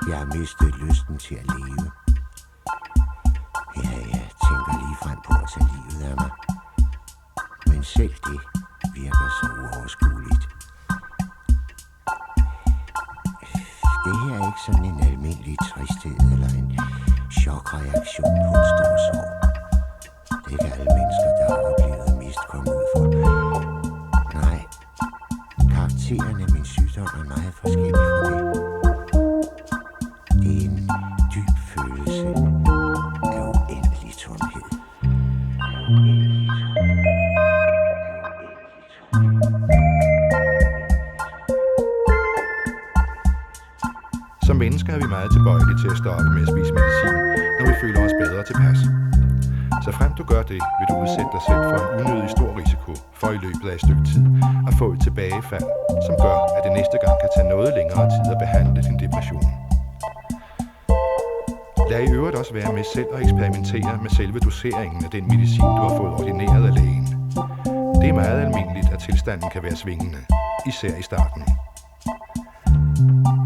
Jeg har mistet lysten til at leve. Ja, jeg tænker lige frem på at tage livet af mig. Men selv det virker så uoverskueligt. Det her er ikke sådan en almindelig tristhed eller en chokreaktion på en stor sorg. Det er ikke alle mennesker, der har oplevet mist komme ud for. Nej, karakteren af min sygdom er meget forskellig fra det. Det er en dyb følelse af uendelig tomhed. Som mennesker er vi meget tilbøjelige til at stoppe med at spise medicin, når vi føler os bedre tilpas. Så frem du gør det, vil du udsætte dig selv for en unødig stor risiko for i løbet af et stykke tid at få et tilbagefald, som gør, at det næste gang kan tage noget længere tid at behandle din depression. Lad i øvrigt også være med selv at eksperimentere med selve doseringen af den medicin, du har fået ordineret af lægen. Det er meget almindeligt, at tilstanden kan være svingende, især i starten.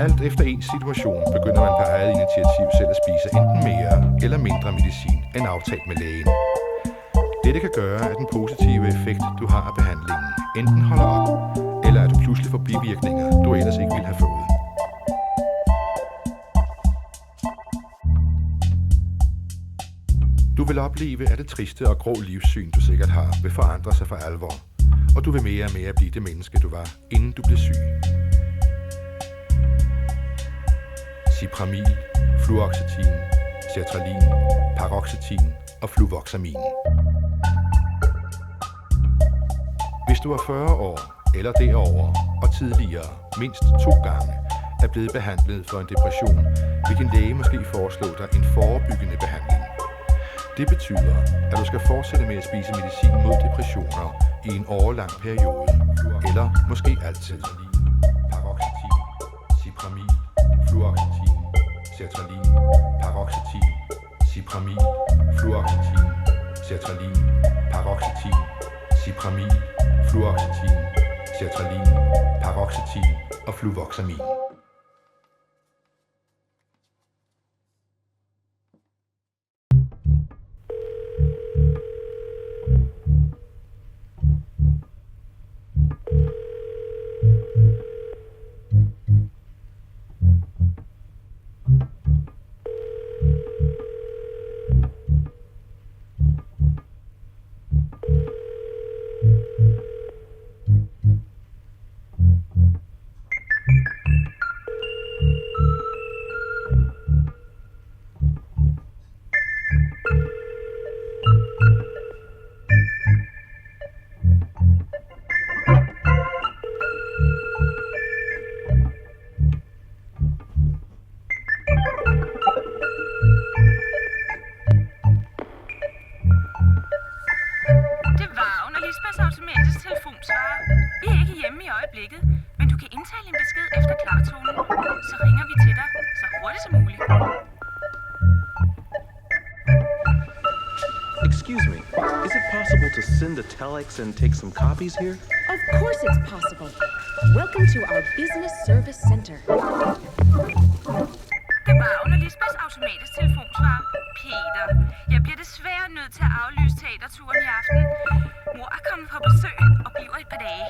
Alt efter ens situation begynder man på eget initiativ selv at spise enten mere eller mindre medicin end aftalt med lægen. Dette kan gøre, at den positive effekt, du har af behandlingen, enten holder op, eller at du pludselig får bivirkninger, du ellers ikke ville have fået. Du vil opleve, at det triste og grå livssyn, du sikkert har, vil forandre sig for alvor, og du vil mere og mere blive det menneske, du var, inden du blev syg. Cipramil, fluoxetin, sertralin, paroxetin og fluvoxamin. Hvis du er 40 år eller derover og tidligere mindst 2 gange er blevet behandlet for en depression, vil din læge måske foreslå dig en forebyggende behandling. Det betyder, at du skal fortsætte med at spise medicin mod depressioner i en årelang periode, eller måske altid. Paroxetin, cipramil, fluoxetin, sertralin, paroxetin, cipramil, fluoxetin, sertralin, paroxetin, cipramil, fluoxetin, sertralin, paroxetin og fluvoxamin. Excuse me, is it possible to send a telex and take some copies here? Of course it's possible. Welcome to our business service center. Det var under Lisbeths automatisk telefonsvar. Peter, jeg bliver desværre nødt til at aflyse teaterturen i aften. Mor er kommet på besøg og bliver et par dage.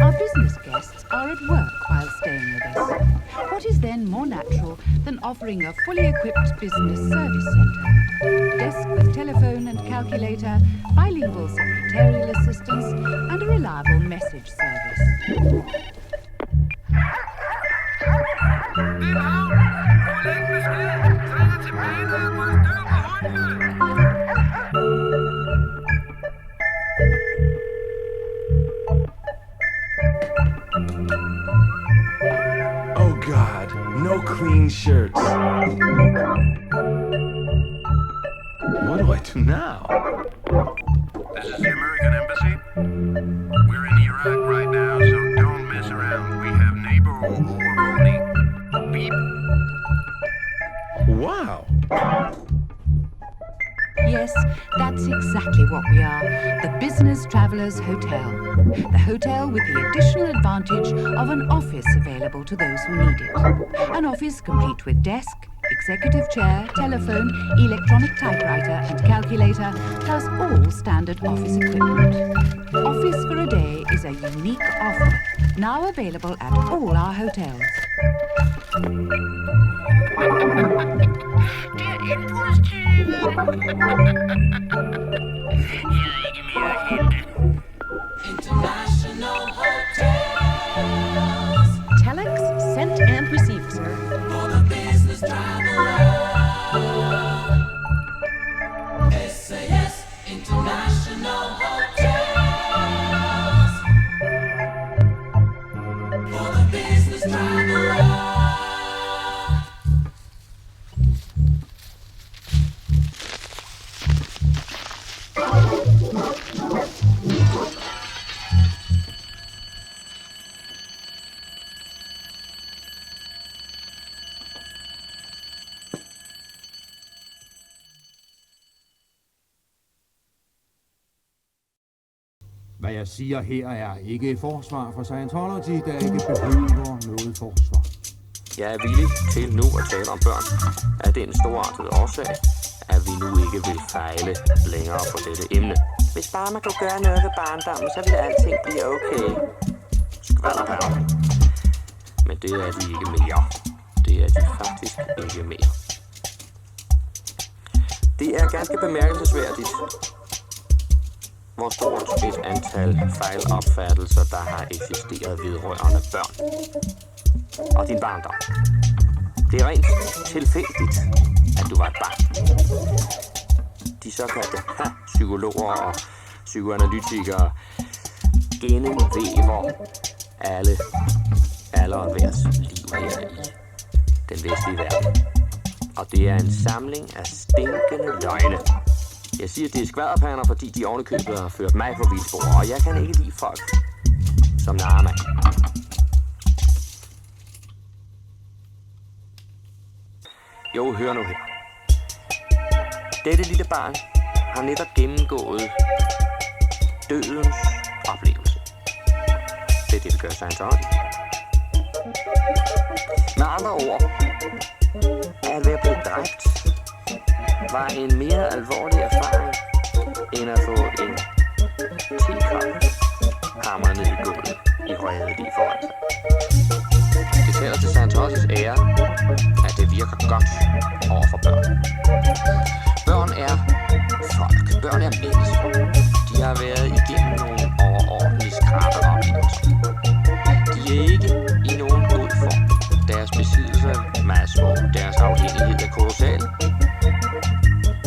Our business guests are at work while staying with us. What is then more natural than offering a fully equipped business service centre? Desk with telephone and calculator, bilingual secretarial assistance, and a reliable message service. Oh God, no clean shirts. What do I do now? This is the American Embassy. We're in Iraq right now, so don't mess around. We have neighbor or only. Beep. Wow. Yes, that's exactly what we are. The business travel Travelers Hotel. The hotel with the additional advantage of an office available to those who need it. An office complete with desk, executive chair, telephone, electronic typewriter and calculator, plus all standard office equipment. Office for a day is a unique offer, now available at all our hotels. Det er indbrudstyve. Jeg er ikke mere at hente. International Hotels. Telex sent and received, sir. For the business traveler. SAS International Hotels. For the business traveler. Hvad jeg siger her er ikke et forsvar for Scientology, der ikke behøver noget forsvar. Jeg er villig til nu at tale om børn af den storartede årsag, at vi nu ikke vil fejle længere på dette emne. Hvis bare man kan gøre noget ved barndommen, så vil alting blive okay. Skvalderpærler. Men det er de ikke mere. Det er de faktisk ikke mere. Det er ganske bemærkelsesværdigt, hvor stort et antal fejlopfattelser, der har eksisteret vedrørende børn og din barndom. Det er rent tilfældigt, at du var et barn. De såkaldte psykologer og psykoanalytikere gennemvæver alle og enhvers liv her i den vestlige verden. Og det er en samling af stinkende løgne. Jeg siger, at det er skvalderpander, fordi de ovenikøbet har ført mig på vildspor, og jeg kan ikke lide folk, som narrer mig. Jo, hør nu her. Dette lille barn har netop gennemgået dødens oplevelse. Det er det, vi gør Scientology. Med andre ord, at være blevet dræbt var en mere alvorlig erfaring, end at få en tekop hamret ned i gulvet i røget lige foran sig. Det tæller til Scientologys ære, at det virker godt over for børn. Børn er folk. Børn er mennesker. De har været igennem nogle overordentlige skrappe oplevelser. De er ikke i nogen god form. Deres besiddelser er meget små. Deres afhængighed er kolossal.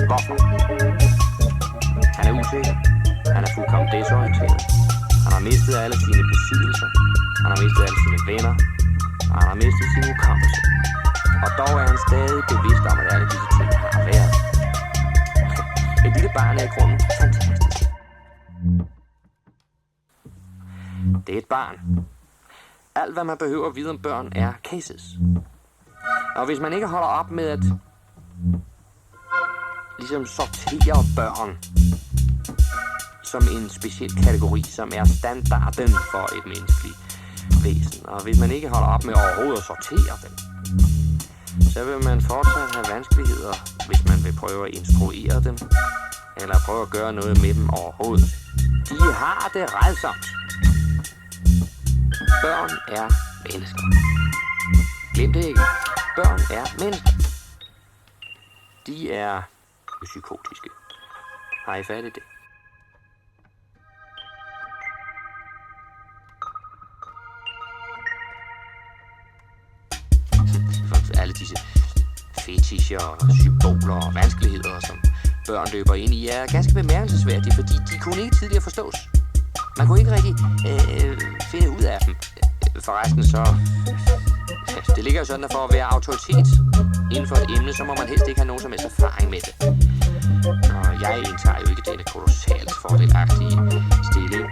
Hvorfor? Han er usikker. Han er fuldkommen desorienteret. Han har mistet alle sine besiddelser. Han har mistet alle sine venner. Og han har mistet sin hukommelse. Og dog er han stadig bevidst om, at alle disse ting har været. Et lille barn er i grunden fantastisk. Det er et barn. Alt, hvad man behøver at vide om børn, er cases. Og hvis man ikke holder op med at ligesom sortere børn som en speciel kategori, som er standarden for et menneskeligt væsen, og hvis man ikke holder op med overhovedet at sortere dem, så vil man fortsat have vanskeligheder, hvis man vil prøve at instruere dem, eller prøve at gøre noget med dem overhovedet. De har det rædsomt. Børn er mennesker. Glem det ikke. Børn er mennesker. De er psykotiske. Har I fattet det? Alle disse fetischer og symboler og vanskeligheder, som børn løber ind i, er ganske bemærkelsesværdige, fordi de kunne ikke tidligere forstås. Man kunne ikke rigtig finde ud af dem. Forresten så... Det ligger jo sådan, at for at være autoritet inden for et emne, så må man helst ikke have nogen som helst erfaring med det. Og jeg indtager jo ikke denne kolossalt fordelagtige stilling.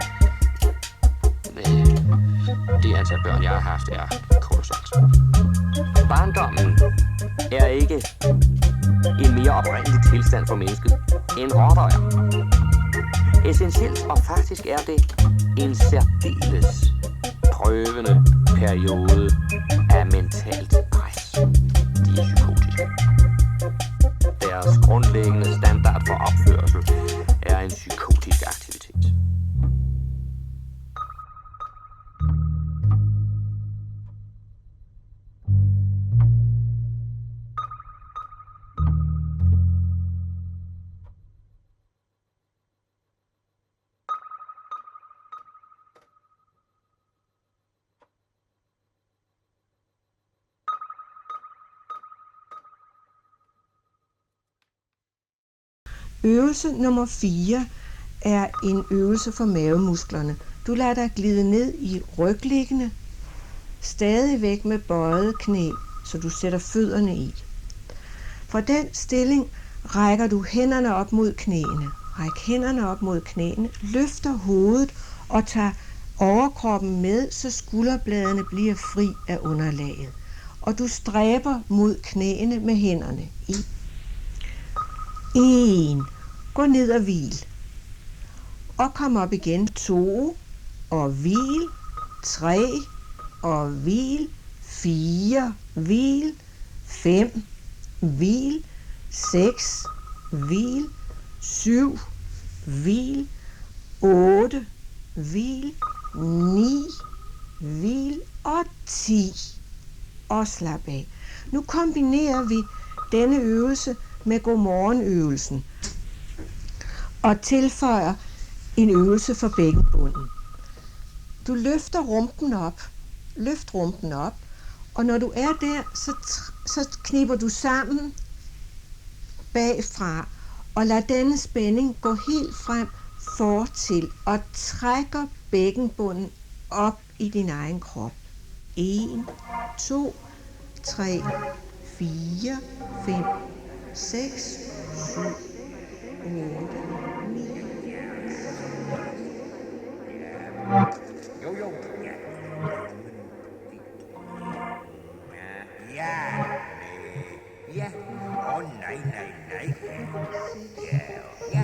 Det antal børn, jeg har haft, er kolossalt. Barndommen er ikke en mere oprindelig tilstand for mennesket end rotter er. essentielt, og faktisk er det en særdeles prøvende periode af mentalt pres. De er psykotiske. Deres grundlæggende standard for opførsel er en psykotisk aktivitet. Øvelse nummer 4 er en øvelse for mavemusklerne. Du lader dig glide ned i rygliggende, stadigvæk med bøjet knæ, så du sætter fødderne i. Fra den stilling rækker du hænderne op mod knæene. Ræk hænderne op mod knæene, løfter hovedet og tager overkroppen med, så skulderbladene bliver fri af underlaget. Og du stræber mod knæene med hænderne i. 1. Gå ned og hvil. Og kom op igen. 2. Og hvil. 3. Og hvil. 4. Hvil. 5. Hvil. 6. Hvil. 7. Hvil. 8. Hvil. 9. Hvil. Og 10. Og slap af. Nu kombinerer vi denne øvelse med godmorgenøvelsen og tilføjer en øvelse for bækkenbunden. Du løfter rumpen op. Løft rumpen op, og når du er der, så knipper du sammen bagfra og lad denne spænding gå helt frem fortil og trækker bækkenbunden op i din egen krop. 1, 2, 3, 4, 5, 6, 7, 8, 9. Jo. Ja. Nej. Ja.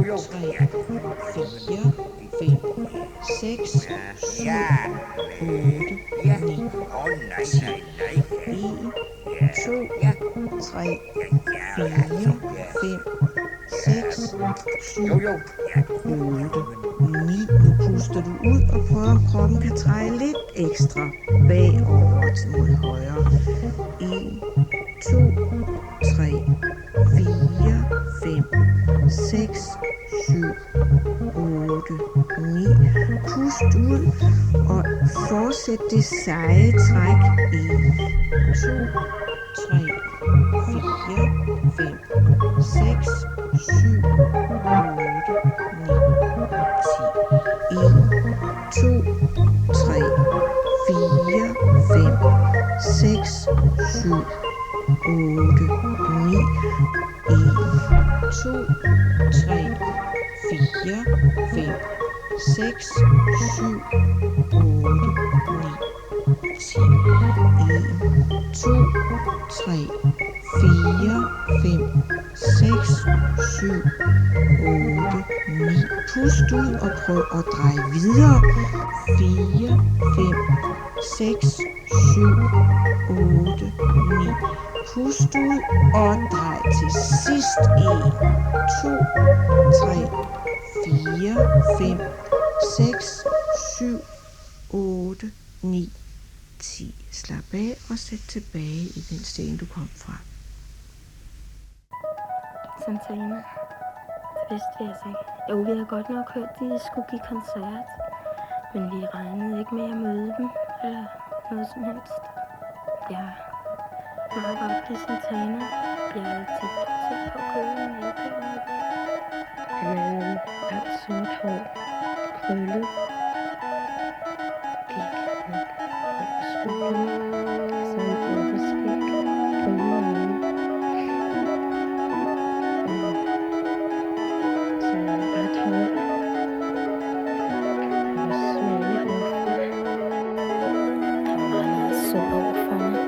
Jo. 3, 4, 5, 6, 7, 8, 9, 10. 1, 2, 3, 4, 5, 6, 7, 8, 9. Nu puster du ud og prøver, om kroppen kan træde lidt ekstra bagover til mod højre. 1, 2, 3, 4, 5, 6, 7, 8, 9. Pust ud og fortsæt det seje træk. 1, 2, 3, 4, 5, 6, 7, 8, 9, 10. 1, 2, 3, 4, 5, 6, 7, 8, 9. 1, 2, 3, 4, 5, 6, 7, 8, 9, 10. 1, 2, 3, 4, 5, 6, 7, 8, 9. Pust ud og prøv at dreje videre. 4, 5, 6, 7, 8, 9. Pust ud og drej til sidst. 1, 2, 3, 4, 5, 6, 7, 8, 9, 10. Slap af og sæt tilbage i den stilling, du kom fra. Santana. Det vidste vi altså ikke. Jo, vi havde godt nok hørt, at de skulle give koncert. Men vi regnede ikke med at møde dem, eller noget som helst. Jeg var godt i Santana. Jeg havde tit set på køen i Japan. Han havde langt sort hår, krøllet, gik med skuldrene, så en overskæg, brune øjne. Så ret høj. Han var smalle overfor. Han var meget sød overfor mig.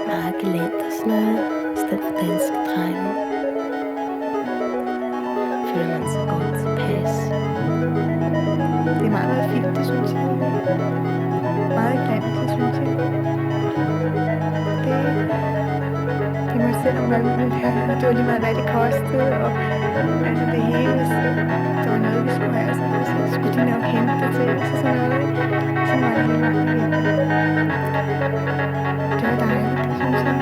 Meget galant og sådan noget. føler man sig godt tilpas. Det er meget fint, det synes jeg. Meget grimt, det synes jeg. Det må selvom man ville have. Det var lige meget, hvad det kostede, og altså det hele, hvis det var noget, vi skulle have, så skulle de nok hente det til os og sådan noget. Sådan var det hele vejen igen. Det var dejligt, det synes jeg.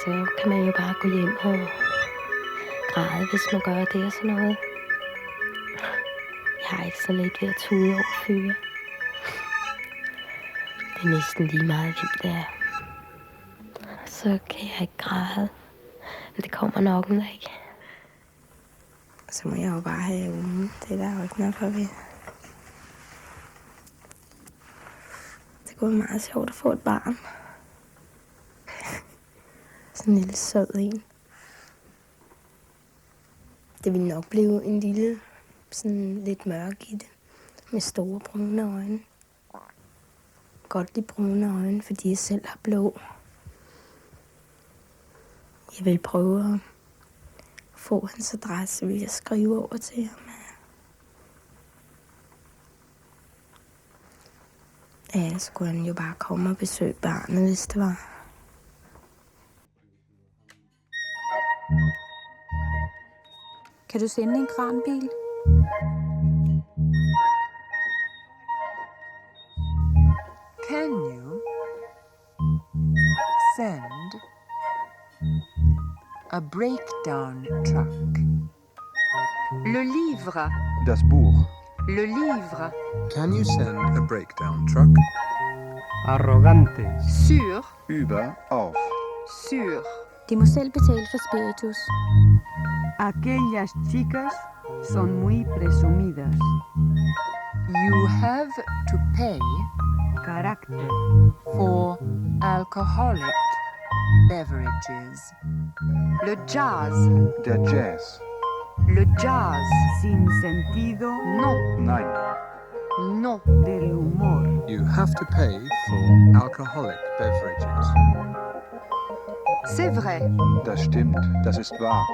Så kan man jo bare gå hjem og græde, hvis man gør det og sådan noget. Jeg har ikke så let ved at tude over fyre. Det er næsten lige meget, hvem det er. Så kan jeg ikke græde. Men det kommer nok ud af. Så må jeg jo bare have ugen. Det er der jo ikke noget for ved. Det kunne være meget sjovt at få et barn. Sådan en lille sød en. Det ville nok blive en lille, sådan lidt mørk i det. Med store brune øjne. Godt de brune øjne, fordi jeg selv har blå. Jeg vil prøve at få hans adresse, vil jeg skrive over til ham. Ja, så kunne han jo bare komme og besøge barnet, hvis det var. Kan du sende en kranbil? Can you send a breakdown truck? Le livre. Das Buch. Le livre. Can you send a breakdown truck? Arrogante. Sur. Über, auf. Sur. De må selv betale for spiritus. Aquellas chicas son muy presumidas. You have to pay Carácter. for alcoholic beverages. Le jazz. Der Jazz. Le jazz. Sin sentido. Non. Nein. Non. Del humor. You have to pay for alcoholic beverages. C'est vrai. Das stimmt, das ist wahr.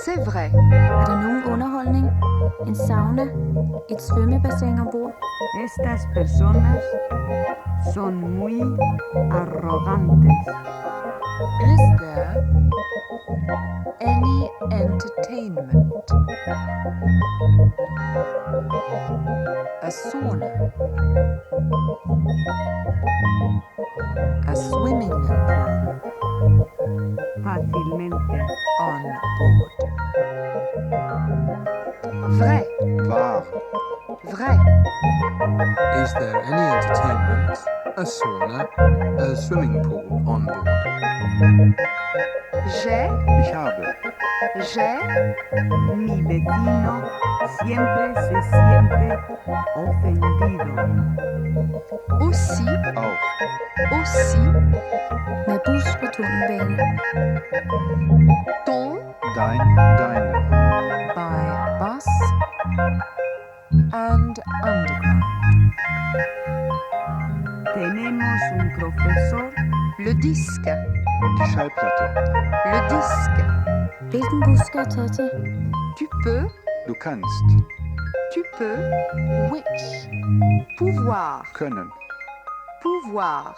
C'est vrai. Er der nogen underholdning? En sauna? Et svømmebassin ombord? Estas personas son muy arrogantes. Is there any entertainment? A sauna. A swimming pool. Fácilmente. On board. Vrai. Wahr. Vrai. Is there any entertainment, a sauna, a swimming pool on board? J'ai, Ich habe. j'ai, mi vecino siempre se siente ofendido. Aussi, Auch. aussi, Med bus og tunnelbane. ton, Dein, deine. by bus and underground. Tenemos un profesor, le disque, Die Schallplatte. le disque. Hvilken bus skal jeg tage til? Tu peux, Du kannst. tu peux, which, pouvoir, Können. pouvoir.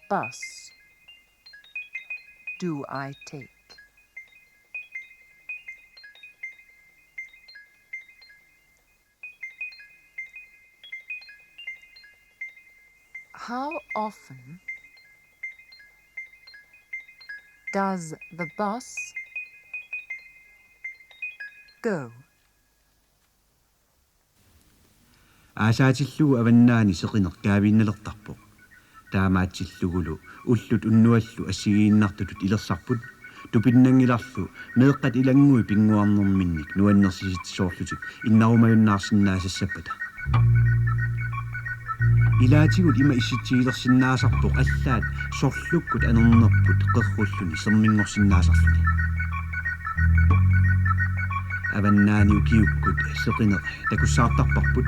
Bus. Do I take? How often does the bus go? Аасаатиллугу аваннаани сеқинеркаавиинналертарпоқ таамаатсиллугулу уллут уннуаллу ассигииннартутут илерсарпут тупиннангиларлу меэққат илангуи пингуарнэрминник нуаннерсиситсоорлутик иннарумаюннаарсинаасассаппата илаатигут има исситсигилерсиннаасарпоқ аллаат сорлуккут анернерпут қерруллуни сермингорсиннаасарлуни аваннаани укиуккут сеқинер такуссаартарпарпут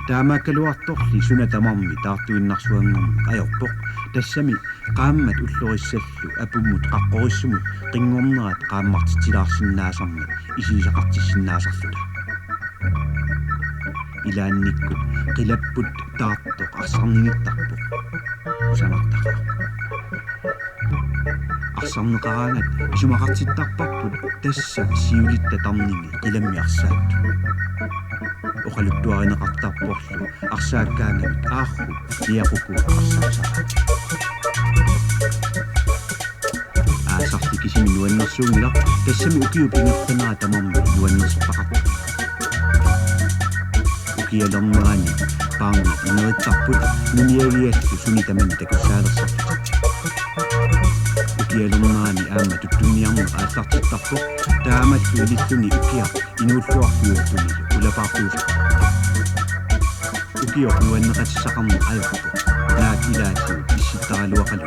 таамааккалуарторли суна тамарми таартуиннарсуангорнеқ аёрпоқ тассами qaammat уллориссаллу апуммут қаққориссумут қингорнерат qaamмартитилаарсиннаасармат исиисақартиссиннаасарлута илаанниккут қилаппут таартоқ арсарнингиттарпоқ усанартаqa арсарнеқараангат исумақартиттарпарпут тасса сиулитта тарними қиламмиарсаатту оқалуттуаринеқартарпорлу арсааккаангавик ааху ниақуку арсарсаа аасарти кисими нуаннерсуунгила тассами укиуп ингертанаа тамарми нуаннерсуттақарпу укиалернерани паанги инериттарпут нуниагиаллу сунитамани такуссаалерсартут укиалернерани аама туттунниарнер ааллартиттарпоқ таамаллу илиллуни укиа инууллуарфиуттуни улапаартуусо укио нуаннеқатиссақарни аёрпо наат илаатсу исситтаралуақалу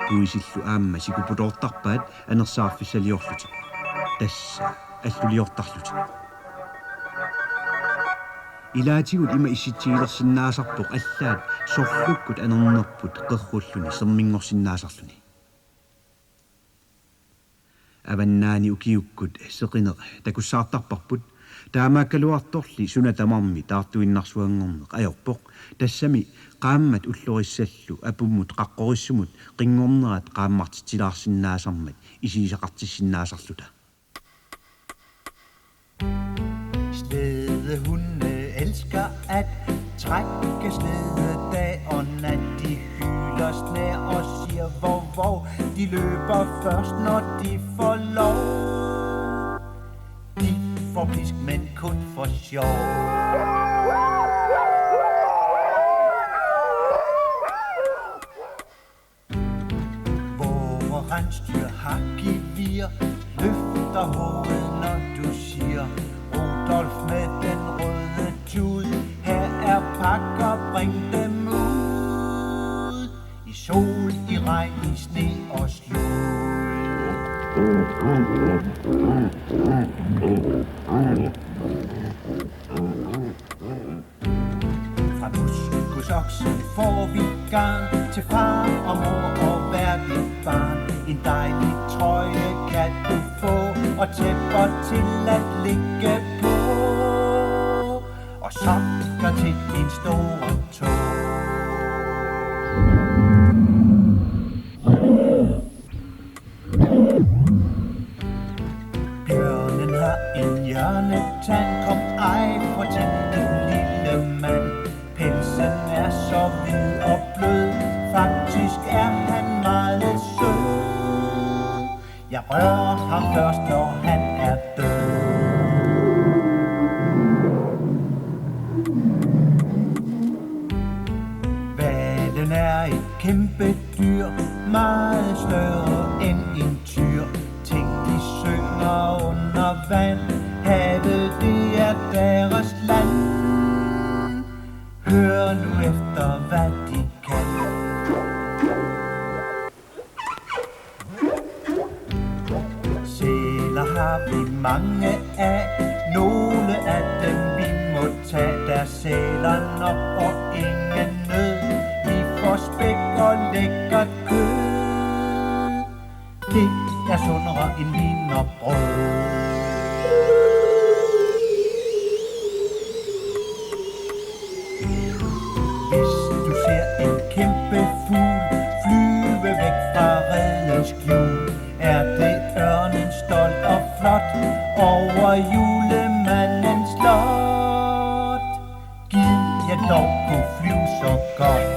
Kuisillu aamma sikuputortarpaat anersaarfissaliorlutik tassa аллулиортарлути илаатигут има исситсигилерсиннаасарпоқ аллаат сорлуккут анернерпут қерруллуни сермингорсиннаасарлуни аваннаани укиуккут сеқинер такуссаартарпарпут таамааккалуарторли суна тамарми таартуиннарсуангорнеқ аёрпоқ тассами qaammat уллориссаллу апуммут қаққориссумут қингорнерат qaamмартитилаарсиннаасармат исиисақартиссиннаасарлута Stede hunde elsker at trække stede dag og nat. De hyler snær og siger hvor. De løber først når de får lov. De får pisk, men kun for sjov. Vore rensdyr har gevir, løfter hovedet når du siger Rudolf med den røde tud, her er pakker, bring dem ud. I sol, i regn, i sne og slud. Fra buskus oksen får vi garn til far og mor og hvert et barn. En dejlig trøje kan du få, og tæpper til at ligge på, og sokker til din store tå. Bjørnen har en hjørnetand, kom ej, fortæl den lille mand. Pelsen er så hvid og blød, faktisk er han meget sød. Jeg rører ham først, når han er død. Hvalen er et kæmpe dyr, meget større end en tyr. Tænk, de synger under vand, havet det er deres land. Hør nu efter, hvad de kan. Sæler har vi mange af, nogle af dem vi må tage. Der sæler nok og ingen nød, vi får spæk og lækkert kød. Det er sundere end vin og brød. Kæmpe fugl flyve væk fra redens skjul, er det ørnen stolt og flot over julemandens slot. Giv jer dog kunne flyve så godt.